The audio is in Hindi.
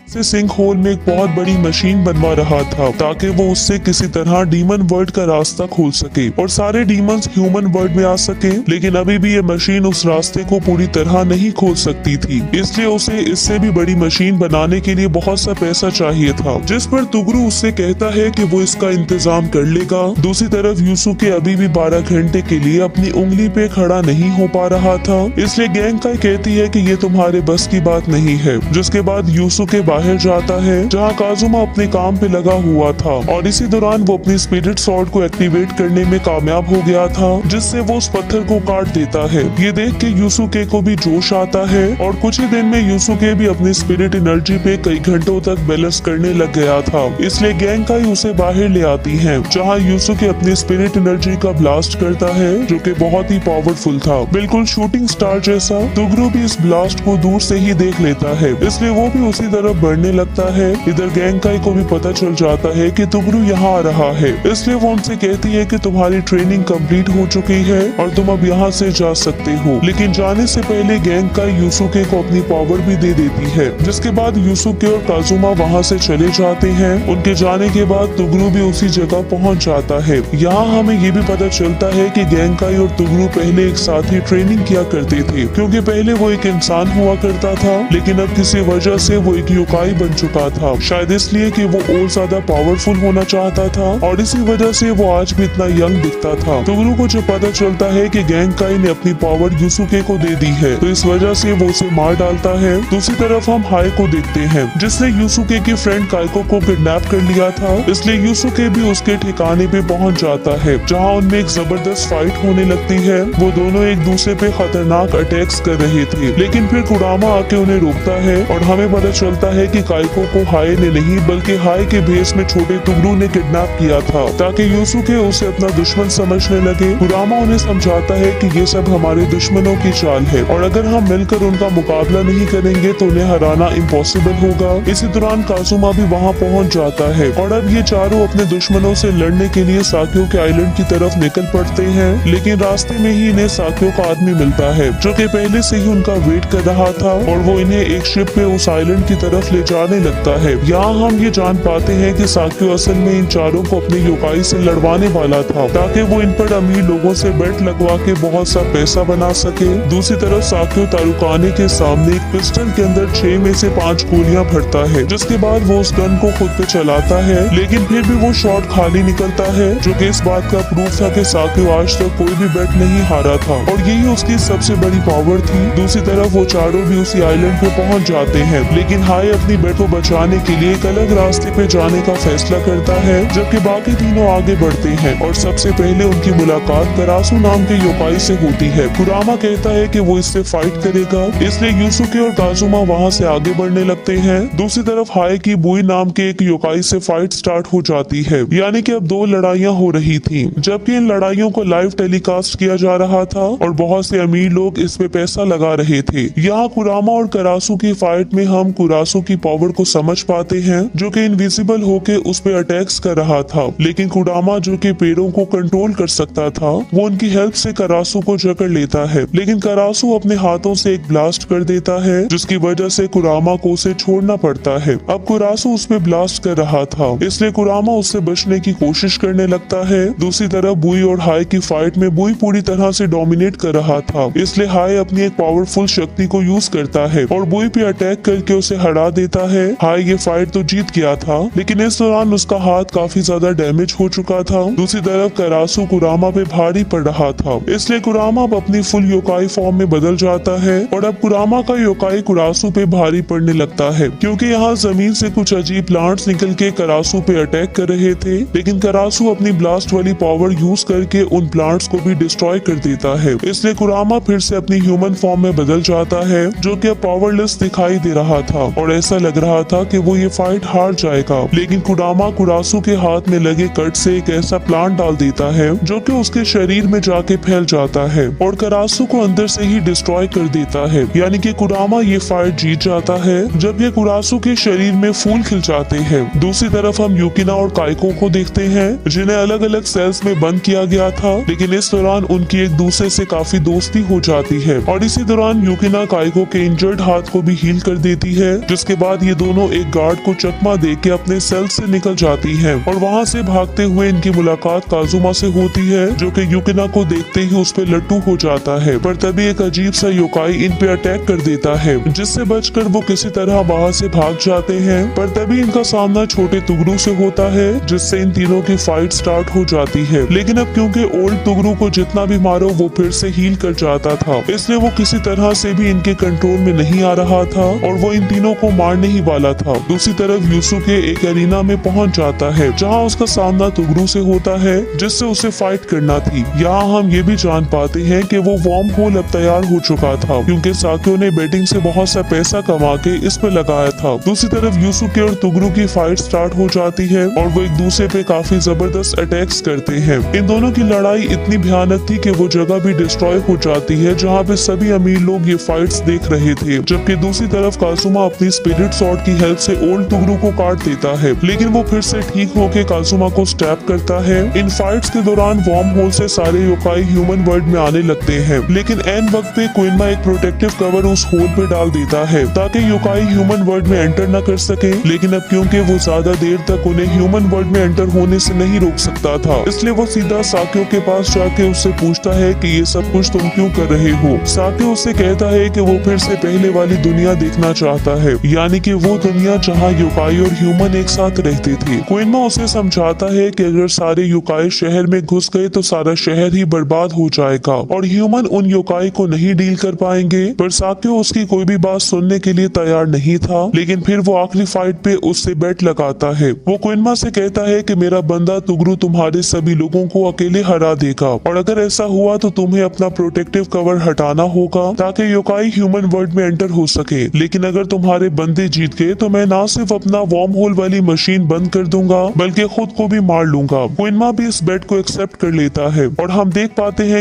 से सिंक होल में एक बहुत बड़ी मशीन बनवा रहा था ताकि वो उससे किसी तरह डीमन वर्ल्ड का रास्ता खोल सके और सारे डीमंस ह्यूमन वर्ल्ड में आ सके। लेकिन अभी भी ये मशीन उस रास्ते को पूरी तरह नहीं खोल सकती थी, इसलिए उसे इससे भी बड़ी मशीन बनाने के लिए बहुत सा पैसा चाहिए था, जिस पर तुगरू उससे कहता है कि वो इसका इंतजाम कर लेगा। दूसरी तरफ यूसुके अभी भी 12 घंटे के लिए अपनी उंगली पे खड़ा नहीं हो पा रहा था, इसलिए गैंकाई कहती है कि ये तुम्हारे बस की बात नहीं है। जिसके बाद यूसुके बाहर जाता है जहाँ काजुमा अपने काम पे लगा हुआ था और इसी दौरान वो अपनी स्पिरिट स्वॉर्ड को एक्टिवेट करने में कामयाब हो गया था, जिससे वो उस पत्थर को काट देता है। ये देख के यूसुके को भी जोश आता है और कुछ ही दिन में यूसुके भी अपनी स्पिरिट एनर्जी पे कई घंटों तक बैलेंस करने लग गया था, इसलिए गैंकाई उसे बाहर ले आती है जहाँ यूसुके अपनी स्पिरिट एनर्जी का ब्लास्ट करता है जो कि बहुत ही पावरफुल था, बिल्कुल शूटिंग स्टार जैसा। तुगरू भी इस ब्लास्ट को दूर से ही देख लेता है, इसलिए वो भी उसी तरफ बढ़ने लगता है। इधर गैंकाई को भी पता चल जाता है कि तुगरू यहाँ आ रहा है, इसलिए वो उनसे कहती है कि तुम्हारी ट्रेनिंग कंप्लीट हो चुकी है और तुम अब यहाँ से जा सकते हो। लेकिन जाने से पहले गैंकाई यूसुके को अपनी पावर भी दे देती है, जिसके बाद यूसुके और काजुमा वहाँ से चले जाते हैं। उनके जाने के बाद तुगरू भी उसी जगह पहुँच जाता है। यहाँ हमें ये भी पता चलता है कि गैंकाई और तुगरू पहले एक साथ ही ट्रेनिंग किया करते थे, क्योंकि पहले वो एक इंसान हुआ करता था, लेकिन अब किसी वजह से वो एक योकाई बन चुका था, शायद इसलिए कि वो और ज्यादा पावरफुल होना चाहता था और इसी वजह से वो आज भी इतना यंग दिखता था। तुगरू को जब पता चलता है कि गैंकाई ने अपनी पावर यूसुके को दे दी है, तो इस वजह से वो उसे मार डालता है। दूसरी तरफ हम हाय को देखते हैं, जिसने यूसुके की फ्रेंड काइको को किडनैप कर लिया था, इसलिए यूसुके भी उसके ठिकाने पे पहुंच जाता है जहां उनमें एक जबरदस्त फाइट होने लगती है। वो दोनों एक दूसरे पे खतरनाक अटैक्स कर रहे थे, लेकिन फिर कुरामा आके उन्हें रोकता है और हमें पता चलता है कि काइको को हाय ने नहीं बल्कि हाय के भेस में छोटे तुगरू ने किडनैप किया था ताकि यूसुके उसे अपना दुश्मन समझने लगे। कुरामा उन्हें समझाता है कि ये सब हमारे दुश्मनों की चाल है और अगर हम मिलकर उनका मुकाबला नहीं करेंगे तो उन्हें हराना इम्पॉसिबल होगा। इसी दौरान काजुमा भी वहाँ पहुँच जाता है और अब ये चारों अपने दुश्मनों से लड़ने के लिए साक्यो के आइलैंड की तरफ निकल पड़ते हैं, लेकिन रास्ते में ही इन्हें साक्यो का आदमी मिलता है जो कि पहले से ही उनका वेट कर रहा था और वो इन्हें एक शिप पे उस आइलैंड की तरफ ले जाने लगता है। यहाँ हम ये जान पाते हैं कि साक्यो असल में इन चारों को अपने योकाई से लड़वाने वाला था ताकि वो इन पर अमीर लोगों से बेट लगवा के बहुत सा पैसा बना सके। दूसरी तरफ साक्यो तारुकाने के सामने एक पिस्टल के अंदर 6 में से 5 गोलियां भरता है, जिसके बाद वो उस गन को खुद पे चलाता है, लेकिन फिर भी वो शॉट खाली निकलता है, जो कि इस बात का प्रूफ था कि साक्यो आज तक कोई भी बेट नहीं हारा था और यही उसकी सबसे बड़ी पावर थी। दूसरी तरफ वो चारों भी उसी आइलैंड पे पहुंच जाते हैं, लेकिन हाय अपनी बेट को बचाने के लिए एक अलग रास्ते पे जाने का फैसला करता है, जबकि बाकी तीनों आगे बढ़ते हैं और सबसे पहले उनकी मुलाकात करासु नाम के योकाई से होती है। कुरामा कहता है कि वो इससे फाइट करेगा, इसलिए यूसुके और काजुमा वहाँ से आगे बढ़ने लगते हैं। दूसरी तरफ हाय की बुई नाम के एक योकाई से फाइट स्टार्ट हो जाती है, यानी कि अब 2 लड़ाइयाँ हो रही थी, जबकि इन लड़ाइयों को लाइव टेलीकास्ट किया जा रहा था और बहुत से अमीर लोग इस पे पैसा लगा रहे थे। यहाँ कुरामा और करासु की फाइट में हम कुरासु की पावर को समझ पाते हैं जो कि इनविजिबल होके उस पे अटैक्स कर रहा था, लेकिन कुरामा जो कि पेड़ों को कंट्रोल कर सकता था वो उनकी हेल्प से करासु को जकड़ लेता है, लेकिन करासु अपने हाथों से एक ब्लास्ट कर देता है जिसकी वजह से कुरामा को उसे छोड़ना पड़ता है। अब कुरासु उस पे ब्लास्ट कर रहा था, इसलिए कुरामा उससे बचने की कोशिश करने लगता है। दूसरी तरफ बुई और हाय की फाइट में बुई पूरी तरह से डोमिनेट कर रहा था, इसलिए हाय अपनी एक पावरफुल शक्ति को यूज करता है और बुई पे अटैक करके उसे हरा देता है। हाय ये फाइट तो जीत गया था, लेकिन इस दौरान उसका हाथ काफी ज्यादा डैमेज हो चुका था। दूसरी तरफ करासु कुरामा पे भारी पड़ रहा था, इसलिए कुरामा अब अपनी फुल योकाई फॉर्म में बदल जाता है और अब कुरामा का योकाई कुरासु पे भारी पड़ने लगता है, क्योंकि यहाँ जमीन से कुछ अजीब प्लांट्स निकल के करासु पे अटैक कर रहे थे, लेकिन करासु अपनी ब्लास्ट वाली पावर यूज करके उन प्लांट्स को भी डिस्ट्रॉय कर देता है। इसलिए कुरामा फिर से अपनी ह्यूमन फॉर्म में बदल जाता है, जो कि अब पावरलेस दिखाई दे रहा था और ऐसा लग रहा था कि वो ये फाइट हार जाएगा, लेकिन कुरामा कुरासु के हाथ में लगे कट से एक ऐसा प्लांट डाल देता है जो कि उसके शरीर में जाके फैल जाता है और करासु को अंदर से ही डिस्ट्रॉय कर देता है, यानी कि कुरामा ये फाइट जीत जाता है जब ये कुरासु के शरीर में फूल खिल जाते हैं। दूसरी तरफ हम यूकिना और काइको को देखते हैं जिन्हें अलग अलग सेल्स में बंद किया गया था, लेकिन इस दौरान उनकी एक दूसरे से काफी दोस्ती हो जाती है और इसी दौरान यूकिना काइको के इंजर्ड हाथ को भी हील कर देती है, जिसके बाद ये दोनों एक गार्ड को चकमा दे के अपने सेल से निकल जाती हैं और वहाँ से भागते हुए इनकी मुलाकात काजुमा से होती है, जो कि युकिना को देखते ही उस पे लट्टू हो जाता है। पर तभी एक अजीब सा योकाई इन पे अटैक कर देता है, जिससे बचकर वो किसी तरह वहाँ से भाग जाते हैं। पर तभी इनका सामना छोटे तुगरू से होता है, जिससे इन तीनों की फाइट स्टार्ट हो जाती है। लेकिन अब क्योंकि ओल्ड तुगरू को जितना भी मारो वो फिर से हील कर जाता था, इसलिए वो किसी तरह से भी इनके कंट्रोल में नहीं आ रहा था और वो इन तीनों को मारने ही वाला था। दूसरी तरफ यूसुके एक एरिना में पहुंच जाता है, जहां उसका सामना तुगरू से होता है, जिससे उसे फाइट करना थी। यहाँ हम ये भी जान पाते हैं कि वो वार्म होल अब तैयार हो चुका था, क्योंकि साक्यो ने बेटिंग से बहुत सा पैसा कमा के इस पे लगाया था। दूसरी तरफ यूसुके और तुगरू की फाइट स्टार्ट हो जाती है और वो एक दूसरे पे काफी जबरदस्त अटैक्स करते हैं। इन दोनों की लड़ाई इतनी भयानक थी कि वो जगह भी डिस्ट्रॉय हो जाती है जहाँ पे सभी अमीर लोग ये फाइट्स देख रहे थे, जबकि दूसरी तरफ काजुमा अपनी स्पिरिट सॉर्ड की हेल्प से ओल्ड तुगरू को काट देता है, लेकिन वो फिर से ठीक होके काजुमा को स्टैप करता है। इन फाइट्स के दौरान वार्म होल से सारे योकाई ह्यूमन वर्ल्ड में आने लगते हैं, लेकिन एन वक्त पे कोइनमा एक प्रोटेक्टिव कवर उस होल पे डाल देता है ताकि योकाई ह्यूमन वर्ल्ड में एंटर न कर सके। लेकिन अब क्योंकि वो ज्यादा देर तक उन्हें ह्यूमन वर्ल्ड में एंटर होने से नहीं रोक सकता था, इसलिए वो सीधा साक्यो के पास जाके उससे पूछता है कि ये सब कुछ तुम क्यों कर रहे हो। साक्यो उससे कहता है कि वो फिर से पहले वाली दुनिया देखना चाहता है, यानी कि वो दुनिया जहाँ योकाई और ह्यूमन एक साथ रहते थे। कोइनमा उसे समझाता है कि अगर सारे योकाई शहर में घुस गए तो सारा शहर ही बर्बाद हो जाएगा और ह्यूमन उन योकाई को नहीं डील कर पाएंगे। पर साक्यो उसकी कोई भी बात सुनने के लिए तैयार नहीं था, लेकिन फिर वो आखिरी फाइट पे उससे बेट लगाता है। वो कोइनमा से कहता है कि मेरा बंदा तुगरू तुम्हारे सभी लोगों को अकेले हरा देगा और अगर ऐसा हुआ तो तुम्हें अपना प्रोटेक्टिव कवर हटाना होगा ताकि योकाई ह्यूमन वर्ल्ड में एंटर हो सके। लेकिन अगर तुम्हारे बंदे जीत गए तो मैं ना सिर्फ अपना वार्म होल वाली मशीन बंद कर दूंगा बल्कि खुद को भी मार लूंगा। कोइनमा भी इस बेट को एक्सेप्ट कर लेता है और हम देख पाते हैं